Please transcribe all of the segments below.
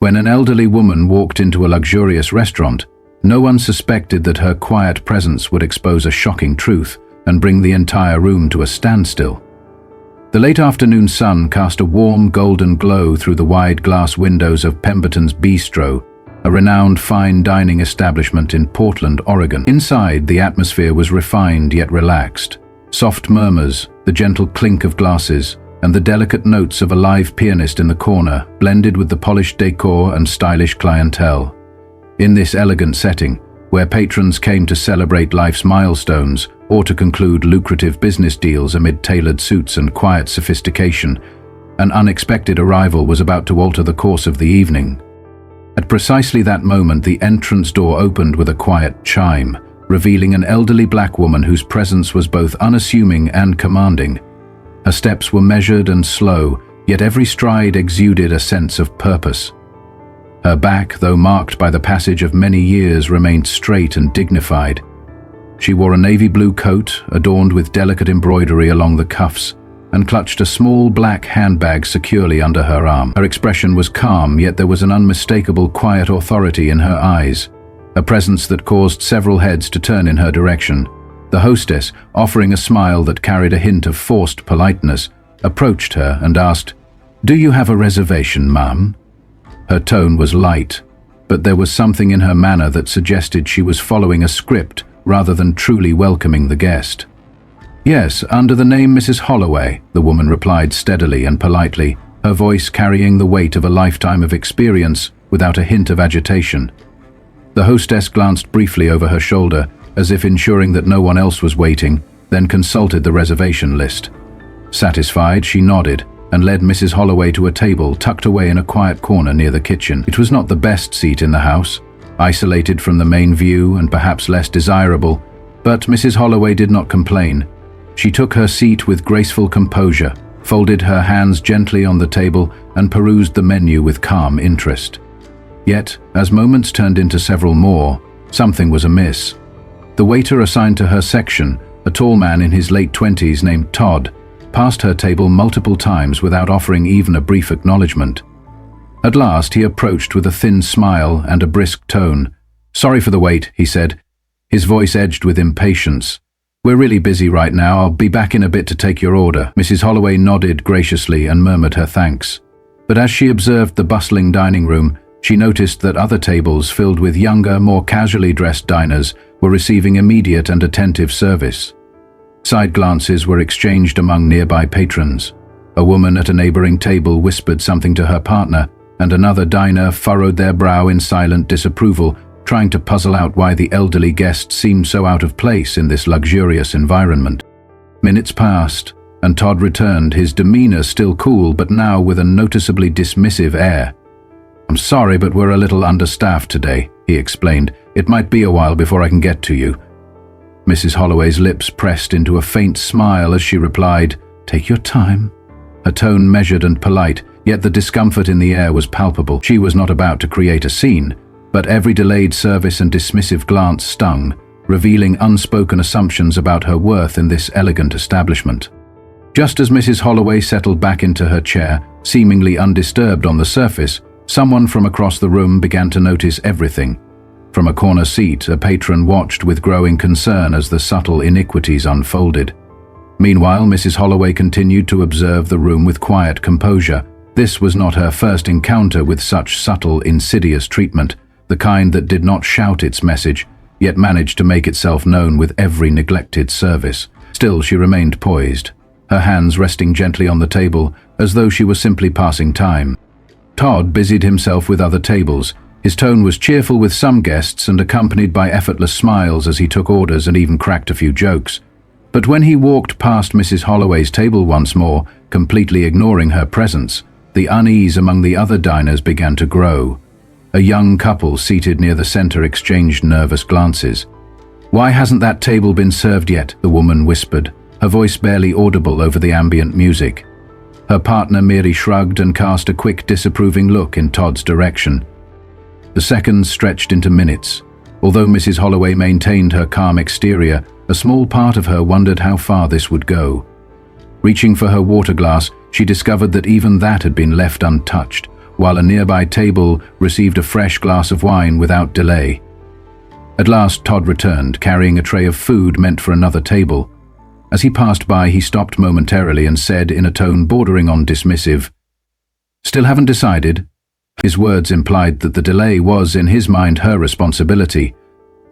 When an elderly woman walked into a luxurious restaurant, no one suspected that her quiet presence would expose a shocking truth and bring the entire room to a standstill. The late afternoon sun cast a warm golden glow through the wide glass windows of Pemberton's Bistro, a renowned fine dining establishment in Portland, Oregon. Inside, the atmosphere was refined yet relaxed. Soft murmurs, the gentle clink of glasses, and the delicate notes of a live pianist in the corner blended with the polished decor and stylish clientele. In this elegant setting, where patrons came to celebrate life's milestones or to conclude lucrative business deals amid tailored suits and quiet sophistication, an unexpected arrival was about to alter the course of the evening. At precisely that moment, the entrance door opened with a quiet chime, revealing an elderly black woman whose presence was both unassuming and commanding. Her steps were measured and slow, yet every stride exuded a sense of purpose. Her back, though marked by the passage of many years, remained straight and dignified. She wore a navy blue coat, adorned with delicate embroidery along the cuffs, and clutched a small black handbag securely under her arm. Her expression was calm, yet there was an unmistakable quiet authority in her eyes, a presence that caused several heads to turn in her direction. The hostess, offering a smile that carried a hint of forced politeness, approached her and asked, "Do you have a reservation, ma'am?" Her tone was light, but there was something in her manner that suggested she was following a script rather than truly welcoming the guest. "Yes, under the name Mrs. Holloway," the woman replied steadily and politely, her voice carrying the weight of a lifetime of experience without a hint of agitation. The hostess glanced briefly over her shoulder, as if ensuring that no one else was waiting, then consulted the reservation list. Satisfied, she nodded and led Mrs. Holloway to a table tucked away in a quiet corner near the kitchen. It was not the best seat in the house, isolated from the main view and perhaps less desirable, but Mrs. Holloway did not complain. She took her seat with graceful composure, folded her hands gently on the table, and perused the menu with calm interest. Yet, as moments turned into several more, something was amiss. The waiter assigned to her section, a tall man in his late 20s named Todd, passed her table multiple times without offering even a brief acknowledgement. At last, he approached with a thin smile and a brisk tone. "Sorry for the wait," he said, his voice edged with impatience. "We're really busy right now. I'll be back in a bit to take your order." Mrs. Holloway nodded graciously and murmured her thanks. But as she observed the bustling dining room, she noticed that other tables filled with younger, more casually dressed diners were receiving immediate and attentive service. Side glances were exchanged among nearby patrons. A woman at a neighboring table whispered something to her partner, and another diner furrowed their brow in silent disapproval, trying to puzzle out why the elderly guest seemed so out of place in this luxurious environment. Minutes passed, and Todd returned, his demeanor still cool but now with a noticeably dismissive air. "I'm sorry, but we're a little understaffed today," he explained. "It might be a while before I can get to you." Mrs. Holloway's lips pressed into a faint smile as she replied, "Take your time." Her tone measured and polite, yet the discomfort in the air was palpable. She was not about to create a scene, but every delayed service and dismissive glance stung, revealing unspoken assumptions about her worth in this elegant establishment. Just as Mrs. Holloway settled back into her chair, seemingly undisturbed on the surface, someone from across the room began to notice everything. From a corner seat, a patron watched with growing concern as the subtle iniquities unfolded. Meanwhile, Mrs. Holloway continued to observe the room with quiet composure. This was not her first encounter with such subtle, insidious treatment, the kind that did not shout its message, yet managed to make itself known with every neglected service. Still, she remained poised, her hands resting gently on the table, as though she was simply passing time. Todd busied himself with other tables. His tone was cheerful with some guests and accompanied by effortless smiles as he took orders and even cracked a few jokes. But when he walked past Mrs. Holloway's table once more, completely ignoring her presence, the unease among the other diners began to grow. A young couple seated near the center exchanged nervous glances. "Why hasn't that table been served yet?" the woman whispered, her voice barely audible over the ambient music. Her partner merely shrugged and cast a quick disapproving look in Todd's direction. The seconds stretched into minutes. Although Mrs. Holloway maintained her calm exterior, a small part of her wondered how far this would go. Reaching for her water glass, she discovered that even that had been left untouched. while a nearby table received a fresh glass of wine without delay. At last, Todd returned, carrying a tray of food meant for another table. As he passed by, he stopped momentarily and said in a tone bordering on dismissive, "Still haven't decided?" His words implied that the delay was, in his mind, her responsibility.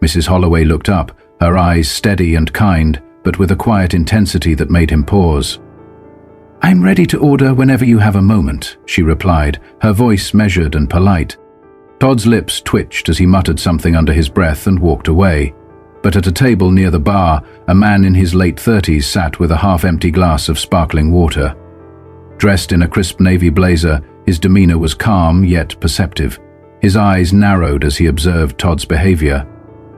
Mrs. Holloway looked up, her eyes steady and kind, but with a quiet intensity that made him pause. "I'm ready to order whenever you have a moment," she replied, her voice measured and polite. Todd's lips twitched as he muttered something under his breath and walked away. But at a table near the bar, a man in his late 30s sat with a half-empty glass of sparkling water. Dressed in a crisp navy blazer, his demeanor was calm yet perceptive. His eyes narrowed as he observed Todd's behavior.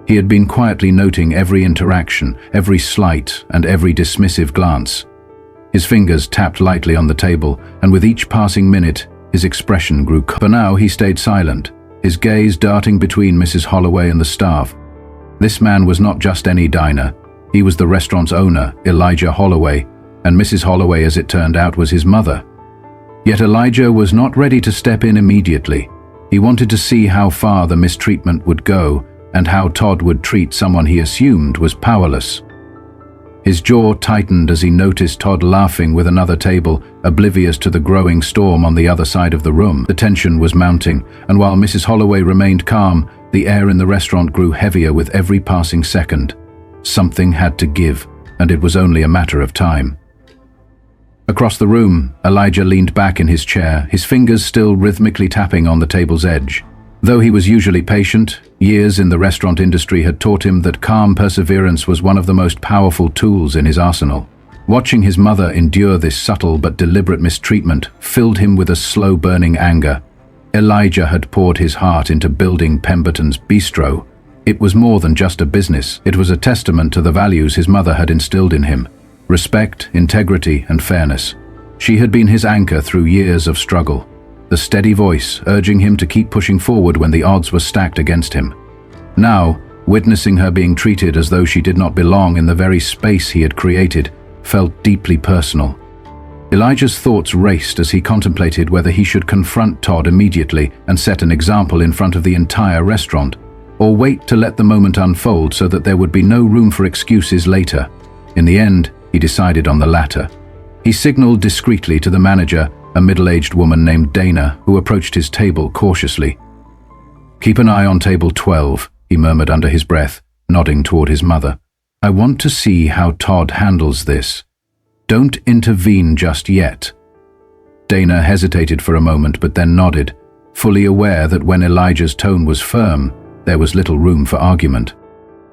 He had been quietly noting every interaction, every slight, and every dismissive glance. His fingers tapped lightly on the table, and with each passing minute, his expression grew calm. For now, he stayed silent, his gaze darting between Mrs. Holloway and the staff. This man was not just any diner. He was the restaurant's owner, Elijah Holloway, and Mrs. Holloway, as it turned out, was his mother. Yet Elijah was not ready to step in immediately. He wanted to see how far the mistreatment would go and how Todd would treat someone he assumed was powerless. His jaw tightened as he noticed Todd laughing with another table, oblivious to the growing storm on the other side of the room. The tension was mounting, and while Mrs. Holloway remained calm, the air in the restaurant grew heavier with every passing second. Something had to give, and it was only a matter of time. Across the room, Elijah leaned back in his chair, his fingers still rhythmically tapping on the table's edge. Though he was usually patient, years in the restaurant industry had taught him that calm perseverance was one of the most powerful tools in his arsenal. Watching his mother endure this subtle but deliberate mistreatment filled him with a slow-burning anger. Elijah had poured his heart into building Pemberton's Bistro. It was more than just a business. It was a testament to the values his mother had instilled in him: respect, integrity, and fairness. She had been his anchor through years of struggle, the steady voice urging him to keep pushing forward when the odds were stacked against him. Now, witnessing her being treated as though she did not belong in the very space he had created felt deeply personal. Elijah's thoughts raced as he contemplated whether he should confront Todd immediately and set an example in front of the entire restaurant, or wait to let the moment unfold so that there would be no room for excuses later. In the end, he decided on the latter. He signaled discreetly to the manager, a middle-aged woman named Dana, who approached his table cautiously. "Keep an eye on table 12, he murmured under his breath, nodding toward his mother. "I want to see how Todd handles this. Don't intervene just yet." Dana hesitated for a moment but then nodded, fully aware that when Elijah's tone was firm, there was little room for argument.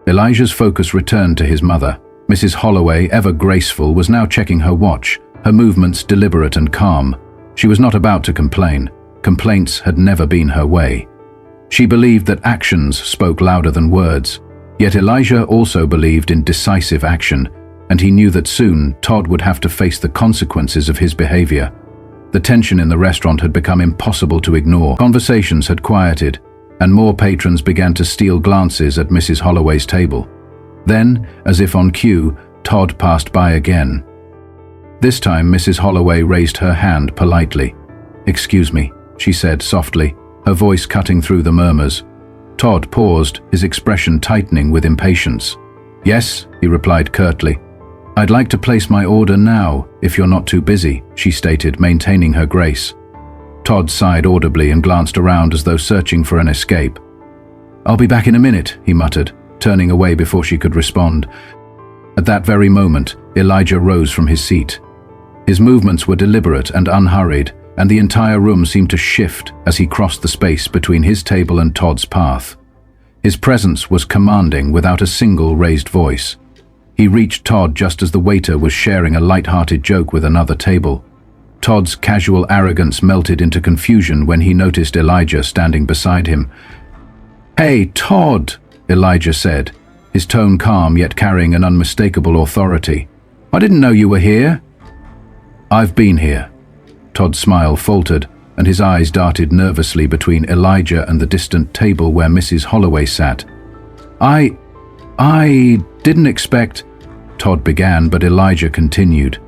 Elijah's focus returned to his mother. Mrs. Holloway, ever graceful, was now checking her watch, her movements deliberate and calm. She was not about to complain. Complaints had never been her way. She believed that actions spoke louder than words. Yet Elijah also believed in decisive action, and he knew that soon Todd would have to face the consequences of his behavior. The tension in the restaurant had become impossible to ignore. Conversations had quieted, and more patrons began to steal glances at Mrs. Holloway's table. Then, as if on cue, Todd passed by again. This time, Mrs. Holloway raised her hand politely. "Excuse me," she said softly, her voice cutting through the murmurs. Todd paused, his expression tightening with impatience. "Yes," he replied curtly. "I'd like to place my order now, if you're not too busy," she stated, maintaining her grace. Todd sighed audibly and glanced around as though searching for an escape. "I'll be back in a minute," he muttered, turning away before she could respond. At that very moment, Elijah rose from his seat. His movements were deliberate and unhurried, and the entire room seemed to shift as he crossed the space between his table and Todd's path. His presence was commanding without a single raised voice. He reached Todd just as the waiter was sharing a light-hearted joke with another table. Todd's casual arrogance melted into confusion when he noticed Elijah standing beside him. "Hey, Todd," Elijah said, his tone calm yet carrying an unmistakable authority. "I didn't know you were here." "I've been here." Todd's smile faltered, and his eyes darted nervously between Elijah and the distant table where Mrs. Holloway sat. I didn't expect," Todd began, but Elijah continued.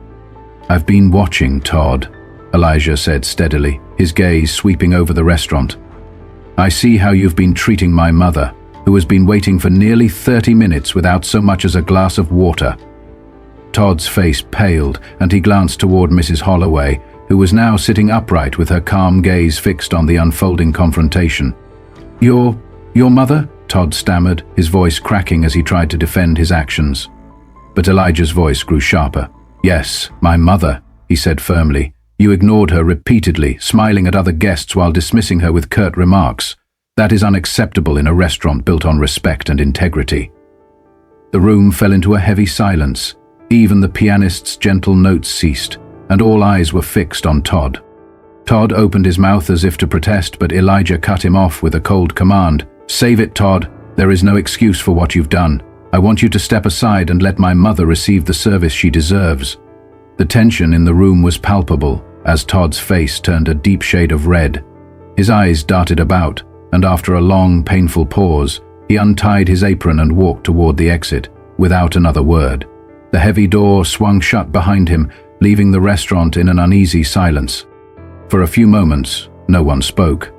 "I've been watching, Todd," Elijah said steadily, his gaze sweeping over the restaurant. "I see how you've been treating my mother, who has been waiting for nearly 30 minutes without so much as a glass of water." Todd's face paled, and he glanced toward Mrs. Holloway, who was now sitting upright with her calm gaze fixed on the unfolding confrontation. Your mother?" Todd stammered, his voice cracking as he tried to defend his actions. But Elijah's voice grew sharper. "Yes, my mother," he said firmly. "You ignored her repeatedly, smiling at other guests while dismissing her with curt remarks. That is unacceptable in a restaurant built on respect and integrity." The room fell into a heavy silence. Even the pianist's gentle notes ceased, and all eyes were fixed on Todd. Todd opened his mouth as if to protest, but Elijah cut him off with a cold command. "Save it, Todd. There is no excuse for what you've done. I want you to step aside and let my mother receive the service she deserves." The tension in the room was palpable as Todd's face turned a deep shade of red. His eyes darted about, and after a long, painful pause, he untied his apron and walked toward the exit, without another word. The heavy door swung shut behind him, leaving the restaurant in an uneasy silence. For a few moments, no one spoke.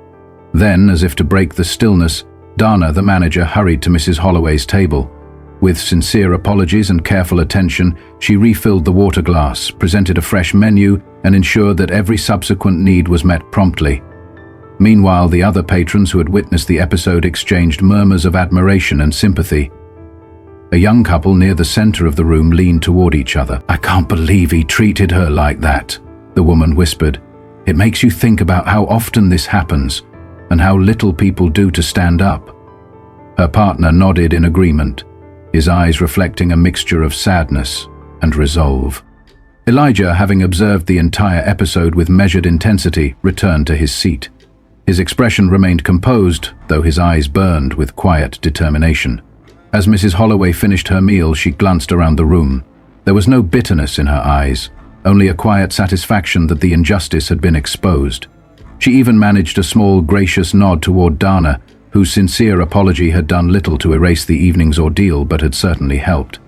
Then, as if to break the stillness, Dana, the manager, hurried to Mrs. Holloway's table. With sincere apologies and careful attention, she refilled the water glass, presented a fresh menu, and ensured that every subsequent need was met promptly. Meanwhile, the other patrons who had witnessed the episode exchanged murmurs of admiration and sympathy. A young couple near the center of the room leaned toward each other. "I can't believe he treated her like that," the woman whispered. "It makes you think about how often this happens, and how little people do to stand up." Her partner nodded in agreement, his eyes reflecting a mixture of sadness and resolve. Elijah, having observed the entire episode with measured intensity, returned to his seat. His expression remained composed, though his eyes burned with quiet determination. As Mrs. Holloway finished her meal, she glanced around the room. There was no bitterness in her eyes, only a quiet satisfaction that the injustice had been exposed. She even managed a small, gracious nod toward Dana, whose sincere apology had done little to erase the evening's ordeal but had certainly helped.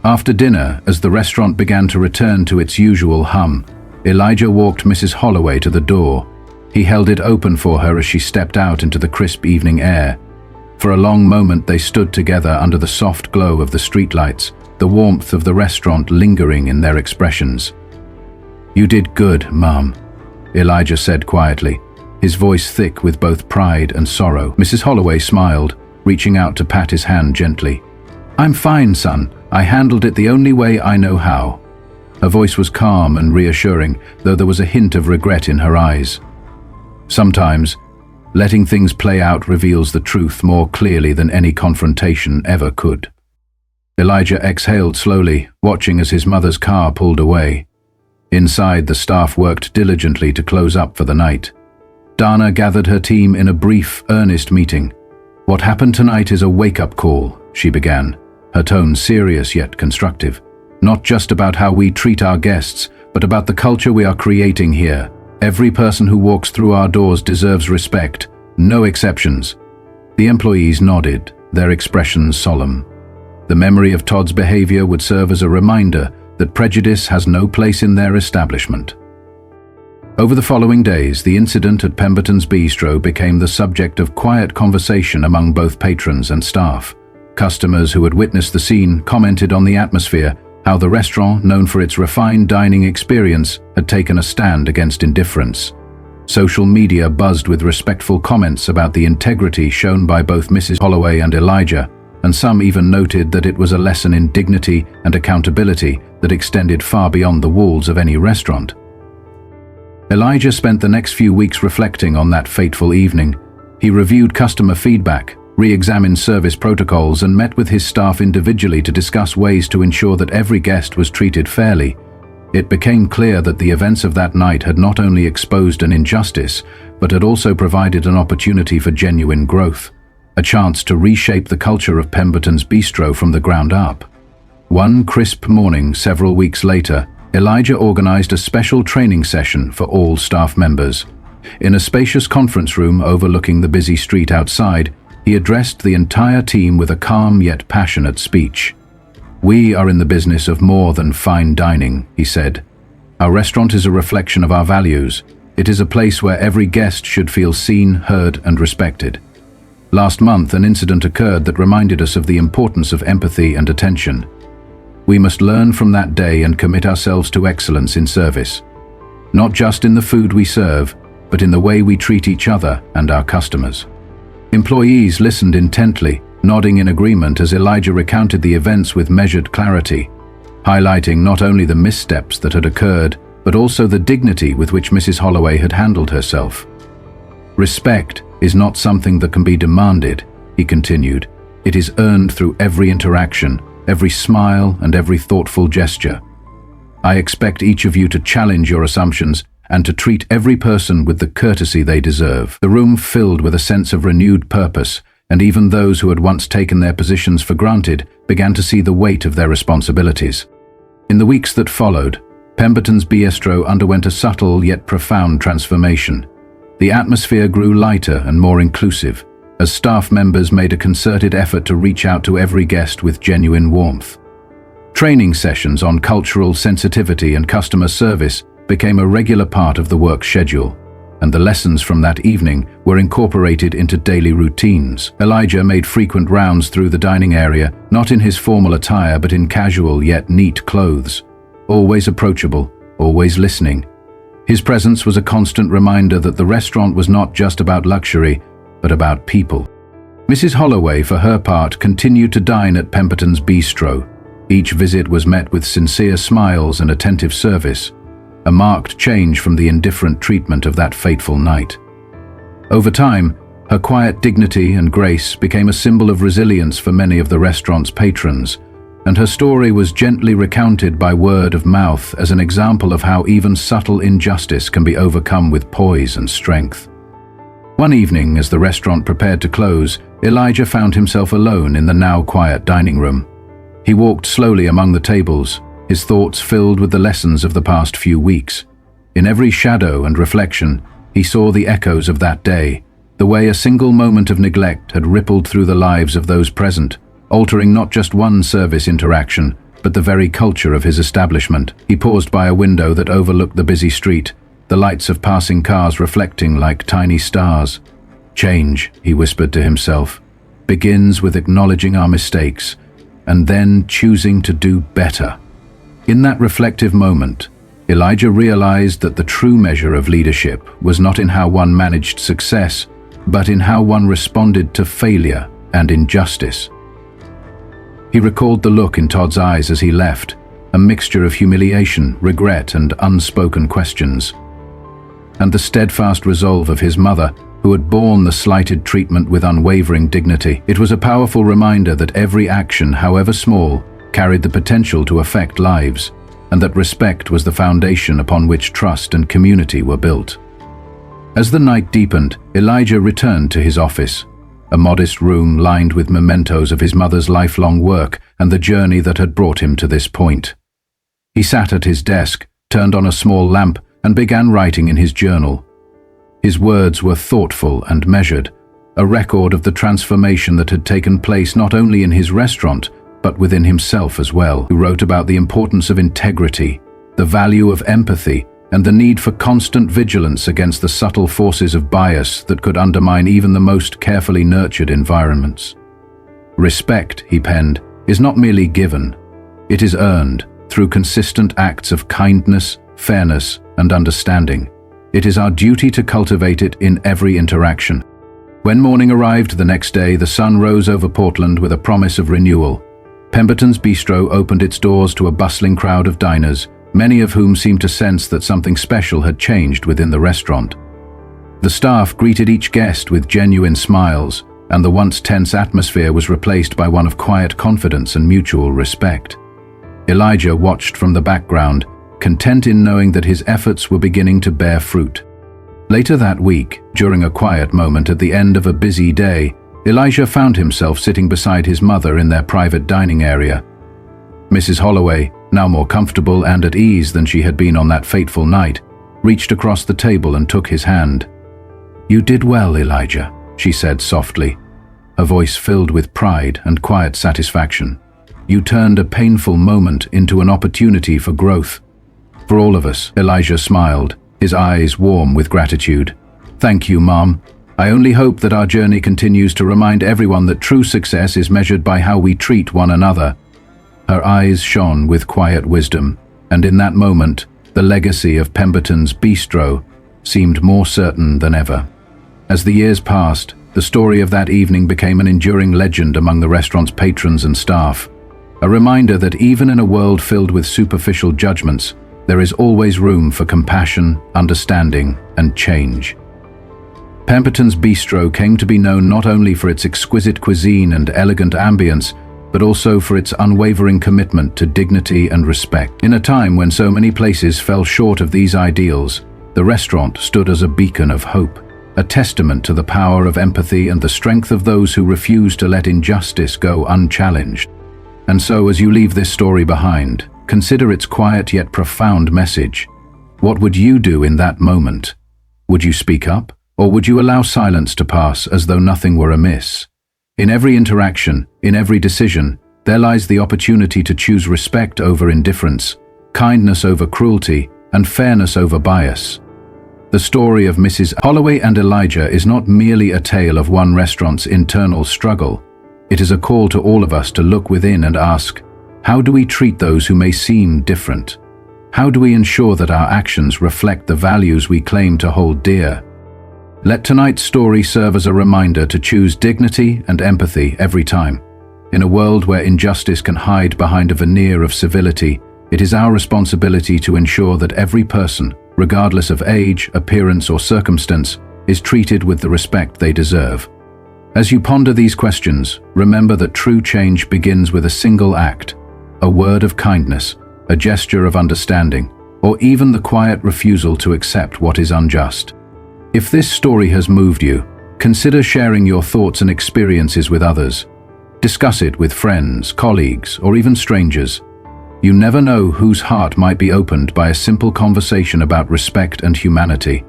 After dinner, as the restaurant began to return to its usual hum, Elijah walked Mrs. Holloway to the door. He held it open for her as she stepped out into the crisp evening air. For a long moment they stood together under the soft glow of the streetlights, the warmth of the restaurant lingering in their expressions. "You did good, Mom," Elijah said quietly, his voice thick with both pride and sorrow. Mrs. Holloway smiled, reaching out to pat his hand gently. "I'm fine, son. I handled it the only way I know how." Her voice was calm and reassuring, though there was a hint of regret in her eyes. Sometimes, letting things play out reveals the truth more clearly than any confrontation ever could. Elijah exhaled slowly, watching as his mother's car pulled away. Inside, the staff worked diligently to close up for the night. Dana gathered her team in a brief, earnest meeting. "What happened tonight is a wake-up call," she began, her tone serious yet constructive. "Not just about how we treat our guests, but about the culture we are creating here. Every person who walks through our doors deserves respect, no exceptions." The employees nodded, their expressions solemn. The memory of Todd's behavior would serve as a reminder that prejudice has no place in their establishment. Over the following days, the incident at Pemberton's Bistro became the subject of quiet conversation among both patrons and staff. Customers who had witnessed the scene commented on the atmosphere, how the restaurant, known for its refined dining experience, had taken a stand against indifference. Social media buzzed with respectful comments about the integrity shown by both Mrs. Holloway and Elijah, and some even noted that it was a lesson in dignity and accountability that extended far beyond the walls of any restaurant. Elijah spent the next few weeks reflecting on that fateful evening. He reviewed customer feedback, re-examined service protocols, and met with his staff individually to discuss ways to ensure that every guest was treated fairly. It became clear that the events of that night had not only exposed an injustice, but had also provided an opportunity for genuine growth, a chance to reshape the culture of Pemberton's Bistro from the ground up. One crisp morning several weeks later, Elijah organized a special training session for all staff members. In a spacious conference room overlooking the busy street outside, he addressed the entire team with a calm yet passionate speech. "We are in the business of more than fine dining," he said. "Our restaurant is a reflection of our values. It is a place where every guest should feel seen, heard, and respected. Last month, an incident occurred that reminded us of the importance of empathy and attention. We must learn from that day and commit ourselves to excellence in service, not just in the food we serve, but in the way we treat each other and our customers. Employees listened intently, nodding in agreement as Elijah recounted the events with measured clarity, highlighting not only the missteps that had occurred, but also the dignity with which Mrs. Holloway had handled herself. Respect is not something that can be demanded, he continued. It is earned through every interaction, every smile, and every thoughtful gesture. I expect each of you to challenge your assumptions and to treat every person with the courtesy they deserve. The room filled with a sense of renewed purpose, and even those who had once taken their positions for granted began to see the weight of their responsibilities. In the weeks that followed, Pemberton's bistro underwent a subtle yet profound transformation. The atmosphere grew lighter and more inclusive, as staff members made a concerted effort to reach out to every guest with genuine warmth. Training sessions on cultural sensitivity and customer service became a regular part of the work schedule, and the lessons from that evening were incorporated into daily routines. Elijah made frequent rounds through the dining area, not in his formal attire but in casual yet neat clothes, always approachable, always listening. His presence was a constant reminder that the restaurant was not just about luxury, but about people. Mrs. Holloway, for her part, continued to dine at Pemberton's bistro. Each visit was met with sincere smiles and attentive service, a marked change from the indifferent treatment of that fateful night. Over time, her quiet dignity and grace became a symbol of resilience for many of the restaurant's patrons, and her story was gently recounted by word of mouth as an example of how even subtle injustice can be overcome with poise and strength. One evening, as the restaurant prepared to close, Elijah found himself alone in the now quiet dining room. He walked slowly among the tables, his thoughts filled with the lessons of the past few weeks. In every shadow and reflection, he saw the echoes of that day, the way a single moment of neglect had rippled through the lives of those present, altering not just one service interaction, but the very culture of his establishment. He paused by a window that overlooked the busy street, the lights of passing cars reflecting like tiny stars. Change, he whispered to himself, begins with acknowledging our mistakes, and then choosing to do better. In that reflective moment, Elijah realized that the true measure of leadership was not in how one managed success, but in how one responded to failure and injustice. He recalled the look in Todd's eyes as he left, a mixture of humiliation, regret, and unspoken questions, and the steadfast resolve of his mother, who had borne the slighted treatment with unwavering dignity. It was a powerful reminder that every action, however small, carried the potential to affect lives, and that respect was the foundation upon which trust and community were built. As the night deepened, Elijah returned to his office, a modest room lined with mementos of his mother's lifelong work and the journey that had brought him to this point. He sat at his desk, turned on a small lamp, and began writing in his journal. His words were thoughtful and measured, a record of the transformation that had taken place not only in his restaurant, but within himself as well. He wrote about the importance of integrity, the value of empathy, and the need for constant vigilance against the subtle forces of bias that could undermine even the most carefully nurtured environments. Respect, he penned, is not merely given. It is earned through consistent acts of kindness, fairness, and understanding. It is our duty to cultivate it in every interaction. When morning arrived the next day, the sun rose over Portland with a promise of renewal. Pemberton's Bistro opened its doors to a bustling crowd of diners, many of whom seemed to sense that something special had changed within the restaurant. The staff greeted each guest with genuine smiles, and the once tense atmosphere was replaced by one of quiet confidence and mutual respect. Elijah watched from the background, content in knowing that his efforts were beginning to bear fruit. Later that week, during a quiet moment at the end of a busy day, Elijah found himself sitting beside his mother in their private dining area. Mrs. Holloway, now more comfortable and at ease than she had been on that fateful night, reached across the table and took his hand. "You did well, Elijah," she said softly, her voice filled with pride and quiet satisfaction. "You turned a painful moment into an opportunity for growth." "For all of us," Elijah smiled, his eyes warm with gratitude. "Thank you, Mom. I only hope that our journey continues to remind everyone that true success is measured by how we treat one another." Her eyes shone with quiet wisdom, and in that moment, the legacy of Pemberton's Bistro seemed more certain than ever. As the years passed, the story of that evening became an enduring legend among the restaurant's patrons and staff, a reminder that even in a world filled with superficial judgments, there is always room for compassion, understanding, and change. Pemberton's Bistro came to be known not only for its exquisite cuisine and elegant ambience, but also for its unwavering commitment to dignity and respect. In a time when so many places fell short of these ideals, the restaurant stood as a beacon of hope, a testament to the power of empathy and the strength of those who refuse to let injustice go unchallenged. And so, as you leave this story behind, consider its quiet yet profound message. What would you do in that moment? Would you speak up, or would you allow silence to pass as though nothing were amiss? In every interaction, in every decision, there lies the opportunity to choose respect over indifference, kindness over cruelty, and fairness over bias. The story of Mrs. Holloway and Elijah is not merely a tale of one restaurant's internal struggle. It is a call to all of us to look within and ask, how do we treat those who may seem different? How do we ensure that our actions reflect the values we claim to hold dear? Let tonight's story serve as a reminder to choose dignity and empathy every time. In a world where injustice can hide behind a veneer of civility, it is our responsibility to ensure that every person, regardless of age, appearance, or circumstance, is treated with the respect they deserve. As you ponder these questions, remember that true change begins with a single act, a word of kindness, a gesture of understanding, or even the quiet refusal to accept what is unjust. If this story has moved you, consider sharing your thoughts and experiences with others. Discuss it with friends, colleagues, or even strangers. You never know whose heart might be opened by a simple conversation about respect and humanity.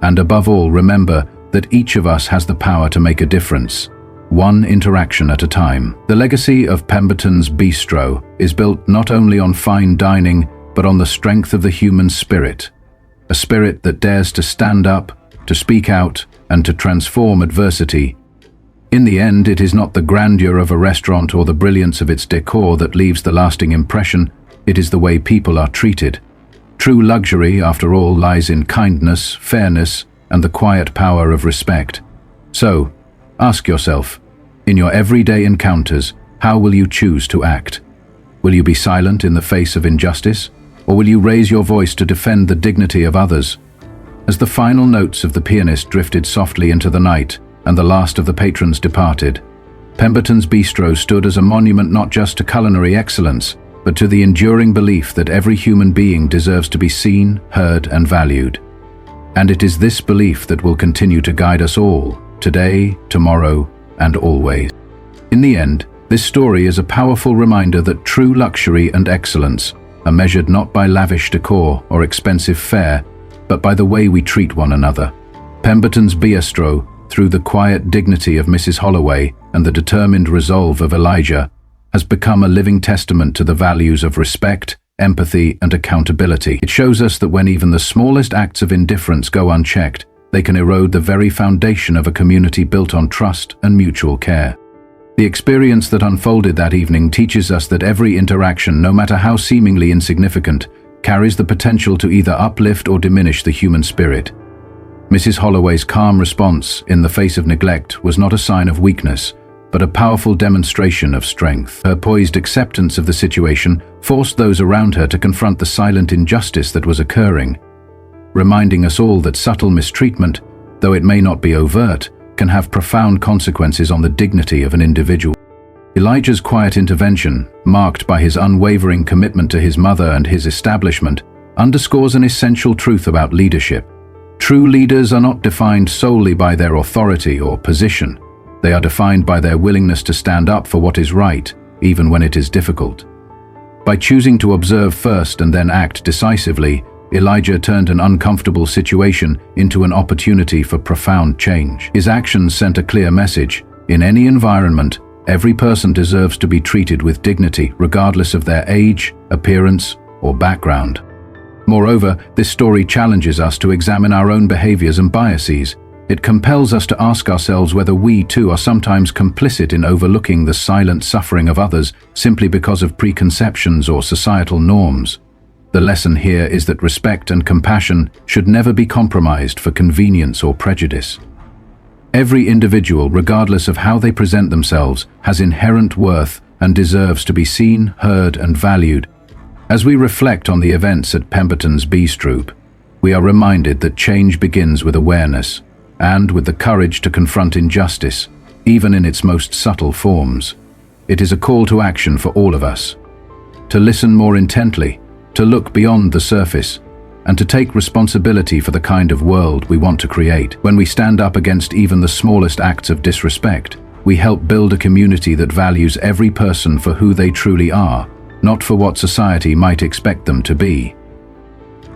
And above all, remember that each of us has the power to make a difference, one interaction at a time. The legacy of Pemberton's Bistro is built not only on fine dining, but on the strength of the human spirit. A spirit that dares to stand up, to speak out, and to transform adversity. In the end, it is not the grandeur of a restaurant or the brilliance of its decor that leaves the lasting impression, it is the way people are treated. True luxury, after all, lies in kindness, fairness, and the quiet power of respect. So, ask yourself, in your everyday encounters, how will you choose to act? Will you be silent in the face of injustice, or will you raise your voice to defend the dignity of others? As the final notes of the pianist drifted softly into the night and the last of the patrons departed, Pemberton's Bistro stood as a monument not just to culinary excellence, but to the enduring belief that every human being deserves to be seen, heard, and valued. And it is this belief that will continue to guide us all, today, tomorrow, and always. In the end, this story is a powerful reminder that true luxury and excellence are measured not by lavish decor or expensive fare, but by the way we treat one another. Pemberton's Bistro, through the quiet dignity of Mrs. Holloway and the determined resolve of Elijah, has become a living testament to the values of respect, empathy, and accountability. It shows us that when even the smallest acts of indifference go unchecked, they can erode the very foundation of a community built on trust and mutual care. The experience that unfolded that evening teaches us that every interaction, no matter how seemingly insignificant, carries the potential to either uplift or diminish the human spirit. Mrs. Holloway's calm response in the face of neglect was not a sign of weakness, but a powerful demonstration of strength. Her poised acceptance of the situation forced those around her to confront the silent injustice that was occurring, reminding us all that subtle mistreatment, though it may not be overt, can have profound consequences on the dignity of an individual. Elijah's quiet intervention, marked by his unwavering commitment to his mother and his establishment, underscores an essential truth about leadership. True leaders are not defined solely by their authority or position. They are defined by their willingness to stand up for what is right, even when it is difficult. By choosing to observe first and then act decisively, Elijah turned an uncomfortable situation into an opportunity for profound change. His actions sent a clear message: in any environment, every person deserves to be treated with dignity, regardless of their age, appearance, or background. Moreover, this story challenges us to examine our own behaviors and biases. It compels us to ask ourselves whether we, too, are sometimes complicit in overlooking the silent suffering of others simply because of preconceptions or societal norms. The lesson here is that respect and compassion should never be compromised for convenience or prejudice. Every individual, regardless of how they present themselves, has inherent worth and deserves to be seen, heard, and valued. As we reflect on the events at Pemberton's B Troop, we are reminded that change begins with awareness and with the courage to confront injustice, even in its most subtle forms. It is a call to action for all of us, to listen more intently, to look beyond the surface, and to take responsibility for the kind of world we want to create. When we stand up against even the smallest acts of disrespect, we help build a community that values every person for who they truly are, not for what society might expect them to be.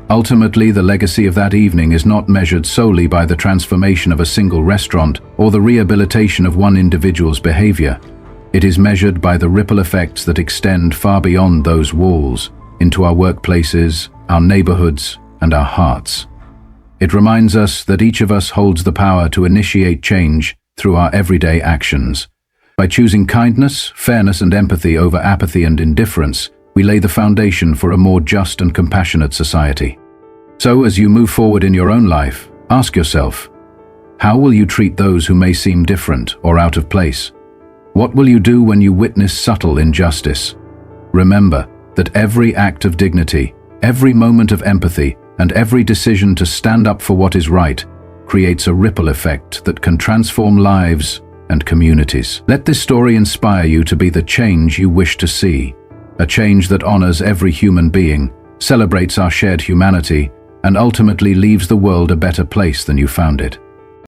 Ultimately, the legacy of that evening is not measured solely by the transformation of a single restaurant or the rehabilitation of one individual's behavior. It is measured by the ripple effects that extend far beyond those walls, into our workplaces, our neighborhoods, and our hearts. It reminds us that each of us holds the power to initiate change through our everyday actions. By choosing kindness, fairness, and empathy over apathy and indifference, we lay the foundation for a more just and compassionate society. So, as you move forward in your own life, ask yourself, how will you treat those who may seem different or out of place? What will you do when you witness subtle injustice? Remember that every act of dignity, every moment of empathy, and every decision to stand up for what is right creates a ripple effect that can transform lives and communities. Let this story inspire you to be the change you wish to see, a change that honors every human being, celebrates our shared humanity, and ultimately leaves the world a better place than you found it.